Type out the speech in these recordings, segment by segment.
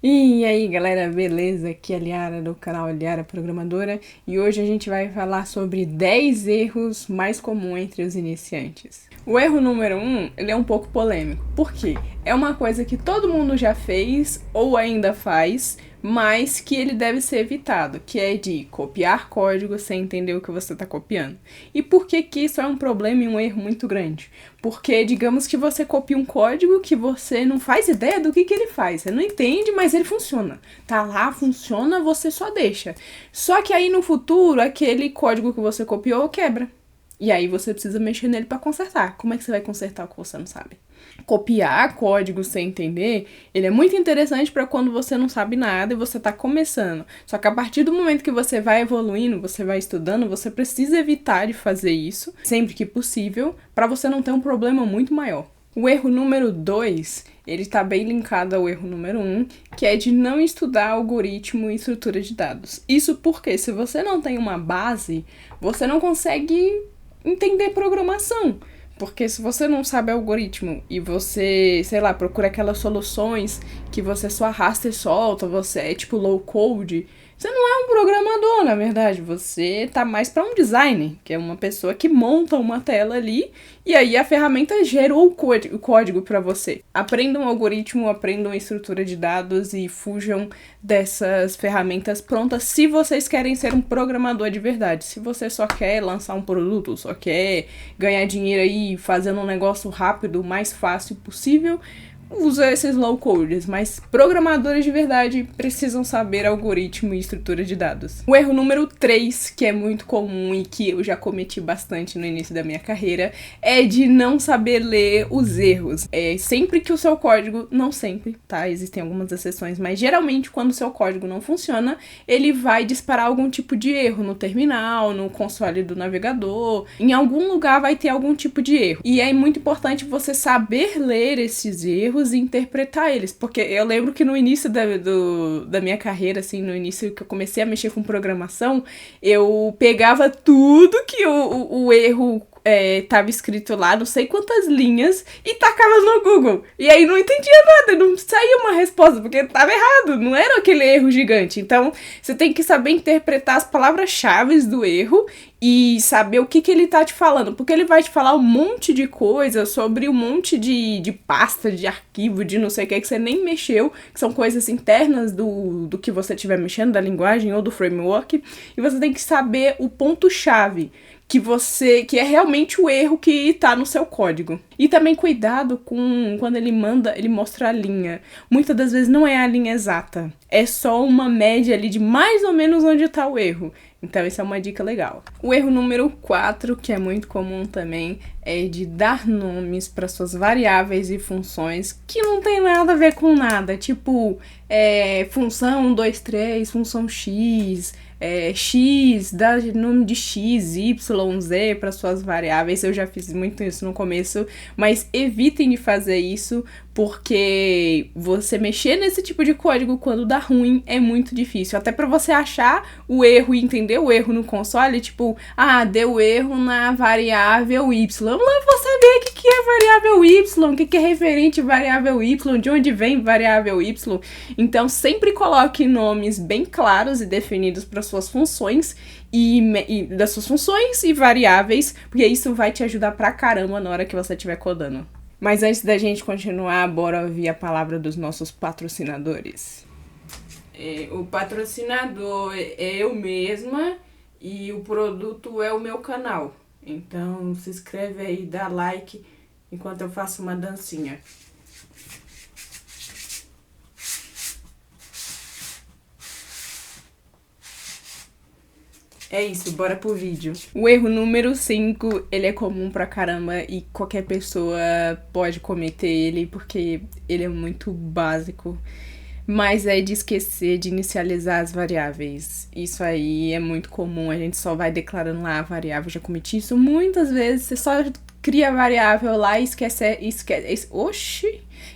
E aí galera, beleza? Aqui é a Liara do canal Liara Programadora e hoje a gente vai falar sobre 10 erros mais comuns entre os iniciantes. O erro número 1, ele é um pouco polêmico, por quê? É uma coisa que todo mundo já fez ou ainda faz, mas que ele deve ser evitado, que é de copiar código sem entender o que você está copiando. E por que que isso é um problema e um erro muito grande? Porque digamos que você copia um código que você não faz ideia do que ele faz, você não entende, mas ele funciona. Tá lá, funciona, você só deixa. Só que aí no futuro, aquele código que você copiou quebra. E aí você precisa mexer nele para consertar. Como é que você vai consertar o que você não sabe? Copiar código sem entender, ele é muito interessante para quando você não sabe nada e você está começando. Só que a partir do momento que você vai evoluindo, você vai estudando, você precisa evitar de fazer isso, sempre que possível, para você não ter um problema muito maior. O erro número 2, ele está bem linkado ao erro número 1, que é de não estudar algoritmo e estrutura de dados. Isso porque se você não tem uma base, você não consegue entender programação. Porque se você não sabe algoritmo e você, sei lá, procura aquelas soluções que você só arrasta e solta, você é tipo low code, você não é um programador, na verdade. Você tá mais para um designer, que é uma pessoa que monta uma tela ali e aí a ferramenta gerou o código para você. Aprendam algoritmo, aprendam estrutura de dados e fujam dessas ferramentas prontas se vocês querem ser um programador de verdade. Se você só quer lançar um produto, só quer ganhar dinheiro aí fazendo um negócio rápido, o mais fácil possível, usa esses low codes, mas programadores de verdade precisam saber algoritmo e estrutura de dados. O erro número 3, que é muito comum e que eu já cometi bastante no início da minha carreira, é de não saber ler os erros. Sempre que o seu código, não sempre, tá? Existem algumas exceções, mas geralmente quando o seu código não funciona, ele vai disparar algum tipo de erro no terminal, no console do navegador, em algum lugar vai ter algum tipo de erro. E é muito importante você saber ler esses erros e interpretar eles, porque eu lembro que no início da minha carreira, assim, no início que eu comecei a mexer com programação, eu pegava tudo que o erro tava escrito lá, não sei quantas linhas, e tacava no Google. E aí não entendia nada, não saía uma resposta, porque tava errado, não era aquele erro gigante. Então, você tem que saber interpretar as palavras-chave do erro e saber o que ele tá te falando, porque ele vai te falar um monte de coisa sobre um monte de pasta, de arquivo, de não sei o que você nem mexeu, que são coisas internas do que você estiver mexendo, da linguagem ou do framework, e você tem que saber o ponto-chave que é realmente o erro que tá no seu código. E também cuidado com quando ele mostra a linha. Muitas das vezes não é a linha exata, é só uma média ali de mais ou menos onde tá o erro. Então, essa é uma dica legal. O erro número 4, que é muito comum também, é de dar nomes para suas variáveis e funções que não tem nada a ver com nada. Tipo, função 1, 2, 3, função x, x, dá nome de x, y, z para suas variáveis. Eu já fiz muito isso no começo, mas evitem de fazer isso, porque você mexer nesse tipo de código quando dá ruim é muito difícil. Até para você achar o erro e entender o erro no console, tipo, deu erro na variável y. Vamos lá, vou saber o que é variável y, o que é referente variável y, de onde vem variável y. Então, sempre coloque nomes bem claros e definidos para suas funções e das suas funções e variáveis, porque isso vai te ajudar pra caramba na hora que você estiver codando. Mas antes da gente continuar, bora ouvir a palavra dos nossos patrocinadores. O patrocinador é eu mesma e o produto é o meu canal. Então se inscreve aí, dá like enquanto eu faço uma dancinha. É isso, bora pro vídeo. O erro número 5, ele é comum pra caramba e qualquer pessoa pode cometer ele porque ele é muito básico. Mas é de esquecer de inicializar as variáveis. Isso aí é muito comum, a gente só vai declarando lá a variável. Já cometi isso muitas vezes, você só cria a variável lá e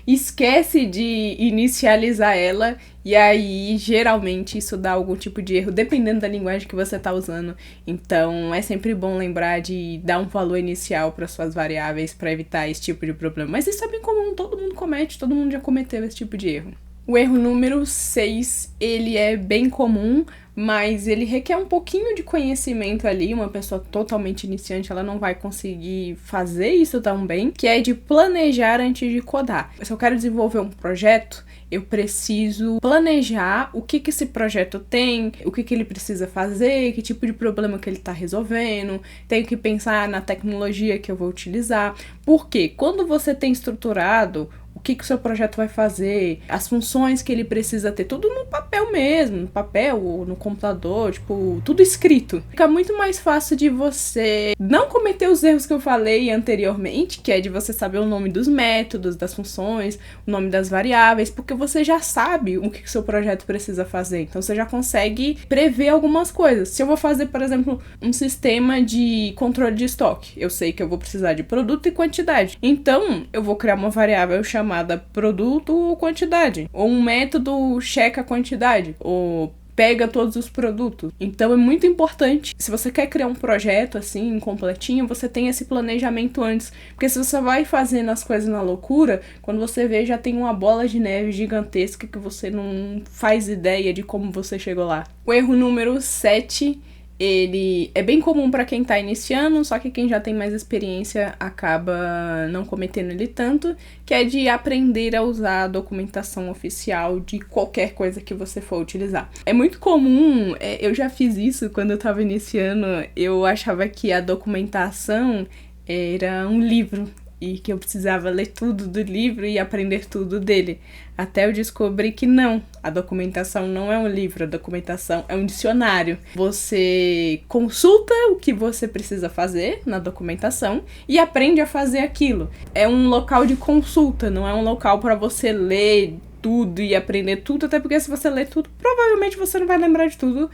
esquece de inicializar ela, e aí geralmente isso dá algum tipo de erro, dependendo da linguagem que você tá usando. Então é sempre bom lembrar de dar um valor inicial para suas variáveis para evitar esse tipo de problema. Mas isso é bem comum, todo mundo comete, todo mundo já cometeu esse tipo de erro. O erro número 6, ele é bem comum, mas ele requer um pouquinho de conhecimento ali. Uma pessoa totalmente iniciante, ela não vai conseguir fazer isso tão bem, que é de planejar antes de codar. Se eu quero desenvolver um projeto, eu preciso planejar o que esse projeto tem, o que ele precisa fazer, que tipo de problema que ele está resolvendo, tenho que pensar na tecnologia que eu vou utilizar. Porque quando você tem estruturado o que o seu projeto vai fazer, as funções que ele precisa ter, tudo no papel mesmo, no papel ou no computador, tipo, tudo escrito. Fica muito mais fácil de você não cometer os erros que eu falei anteriormente, que é de você saber o nome dos métodos, das funções, o nome das variáveis, porque você já sabe o que o seu projeto precisa fazer. Então você já consegue prever algumas coisas. Se eu vou fazer, por exemplo, um sistema de controle de estoque, eu sei que eu vou precisar de produto e quantidade. Então, eu vou criar uma variável chamada produto ou quantidade, ou um método checa a quantidade, ou pega todos os produtos. Então é muito importante, se você quer criar um projeto assim, completinho, você tem esse planejamento antes, porque se você vai fazendo as coisas na loucura, quando você vê já tem uma bola de neve gigantesca que você não faz ideia de como você chegou lá. O erro número 7, ele é bem comum para quem tá iniciando, só que quem já tem mais experiência acaba não cometendo ele tanto, que é de aprender a usar a documentação oficial de qualquer coisa que você for utilizar. É muito comum, eu já fiz isso quando eu tava iniciando, eu achava que a documentação era um livro e que eu precisava ler tudo do livro e aprender tudo dele. Até eu descobri que não, a documentação não é um livro, a documentação é um dicionário. Você consulta o que você precisa fazer na documentação e aprende a fazer aquilo. É um local de consulta, não é um local para você ler tudo e aprender tudo, até porque se você ler tudo, provavelmente você não vai lembrar de tudo.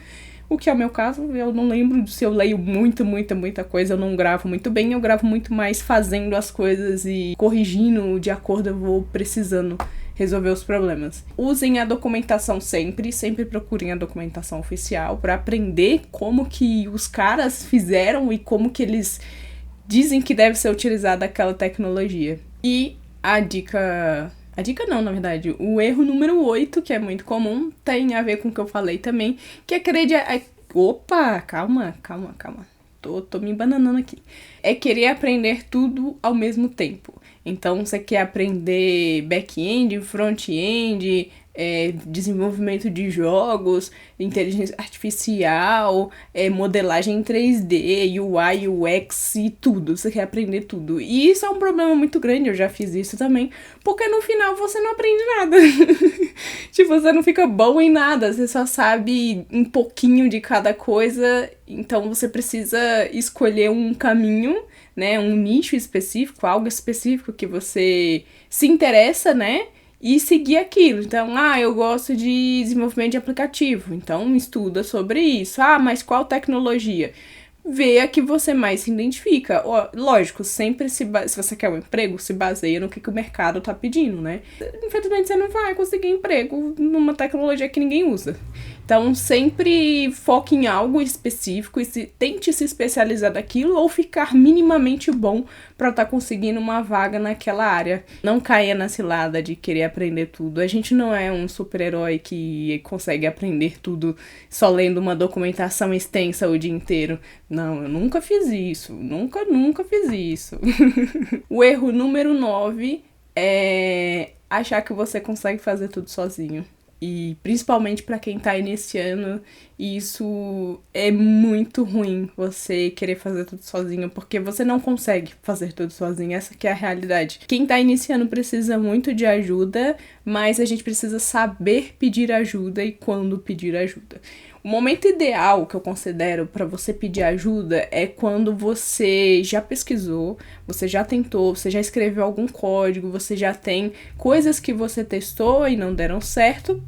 O que é o meu caso, eu não lembro se eu leio muita coisa, eu não gravo muito bem, eu gravo muito mais fazendo as coisas e corrigindo de acordo eu vou precisando resolver os problemas. Usem a documentação sempre procurem a documentação oficial para aprender como que os caras fizeram e como que eles dizem que deve ser utilizada aquela tecnologia. E a dica não, na verdade. O erro número 8, que é muito comum, tem a ver com o que eu falei também, que é querer... Opa, calma. Tô me bananando aqui. É querer aprender tudo ao mesmo tempo. Então, você quer aprender back-end, front-end, desenvolvimento de jogos, inteligência artificial, modelagem em 3D, UI, UX e tudo. Você quer aprender tudo. E isso é um problema muito grande, eu já fiz isso também, porque no final você não aprende nada. Tipo, você não fica bom em nada, você só sabe um pouquinho de cada coisa, então você precisa escolher um caminho, né, um nicho específico, algo específico que você se interessa, né, e seguir aquilo. Então, eu gosto de desenvolvimento de aplicativo, então estuda sobre isso. Mas qual tecnologia? Vê a que você mais se identifica. Lógico, sempre se você quer um emprego, se baseia no que o mercado tá pedindo, né? Infelizmente, você não vai conseguir emprego numa tecnologia que ninguém usa. Então, sempre foque em algo específico e tente se especializar daquilo ou ficar minimamente bom para estar conseguindo uma vaga naquela área. Não caia na cilada de querer aprender tudo. A gente não é um super-herói que consegue aprender tudo só lendo uma documentação extensa o dia inteiro. Não, eu nunca fiz isso. Nunca fiz isso. O erro número 9 é achar que você consegue fazer tudo sozinho. E principalmente para quem tá iniciando, isso é muito ruim, você querer fazer tudo sozinho, porque você não consegue fazer tudo sozinho, essa que é a realidade. Quem tá iniciando precisa muito de ajuda, mas a gente precisa saber pedir ajuda e quando pedir ajuda. O momento ideal que eu considero para você pedir ajuda é quando você já pesquisou, você já tentou, você já escreveu algum código, você já tem coisas que você testou e não deram certo.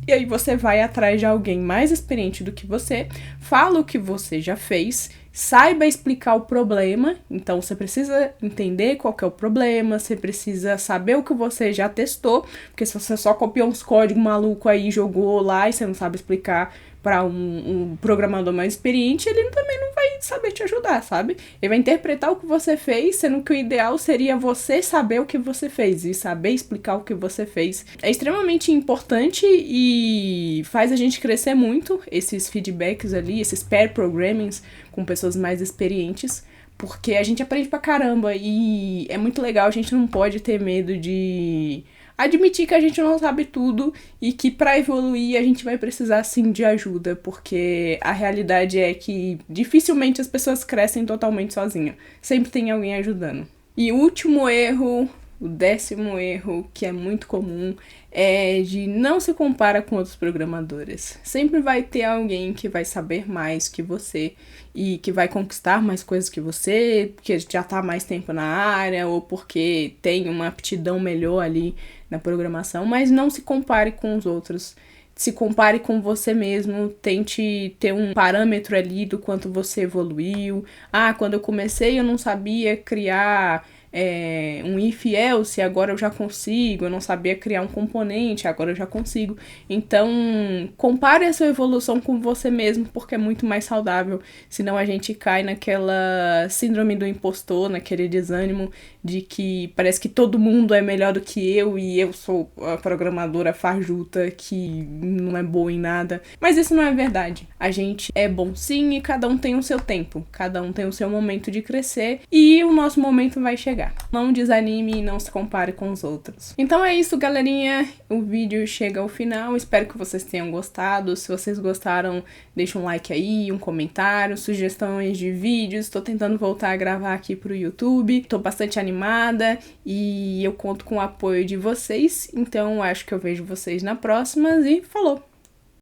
E aí você vai atrás de alguém mais experiente do que você, fala o que você já fez, saiba explicar o problema, então você precisa entender qual que é o problema, você precisa saber o que você já testou, porque se você só copiou uns códigos malucos aí, jogou lá e você não sabe explicar para um programador mais experiente, ele também não vai saber te ajudar, sabe? Ele vai interpretar o que você fez, sendo que o ideal seria você saber o que você fez e saber explicar o que você fez. É extremamente importante e faz a gente crescer muito, esses feedbacks ali, esses pair programmings com pessoas mais experientes, porque a gente aprende pra caramba e é muito legal, a gente não pode ter medo de admitir que a gente não sabe tudo e que pra evoluir a gente vai precisar sim de ajuda, porque a realidade é que dificilmente as pessoas crescem totalmente sozinhas. Sempre tem alguém ajudando. E o último erro, o 10º erro, que é muito comum, é de não se compara com outros programadores. Sempre vai ter alguém que vai saber mais que você e que vai conquistar mais coisas que você, porque já tá mais tempo na área ou porque tem uma aptidão melhor ali na programação, mas não se compare com os outros. Se compare com você mesmo, tente ter um parâmetro ali do quanto você evoluiu. Ah, quando eu comecei eu não sabia criar um if else, agora eu já consigo, eu não sabia criar um componente, agora eu já consigo. Então, compare a sua evolução com você mesmo, porque é muito mais saudável, senão a gente cai naquela síndrome do impostor, naquele desânimo de que parece que todo mundo é melhor do que eu e eu sou a programadora fajuta que não é boa em nada. Mas isso não é verdade. A gente é bom sim e cada um tem o seu tempo, cada um tem o seu momento de crescer e o nosso momento vai chegar. Não desanime e não se compare com os outros. Então é isso, galerinha. O vídeo chega ao final. Espero que vocês tenham gostado. Se vocês gostaram, deixa um like aí, um comentário, sugestões de vídeos. Estou tentando voltar a gravar aqui pro YouTube. Estou bastante animada e eu conto com o apoio de vocês. Então acho que eu vejo vocês na próxima e falou!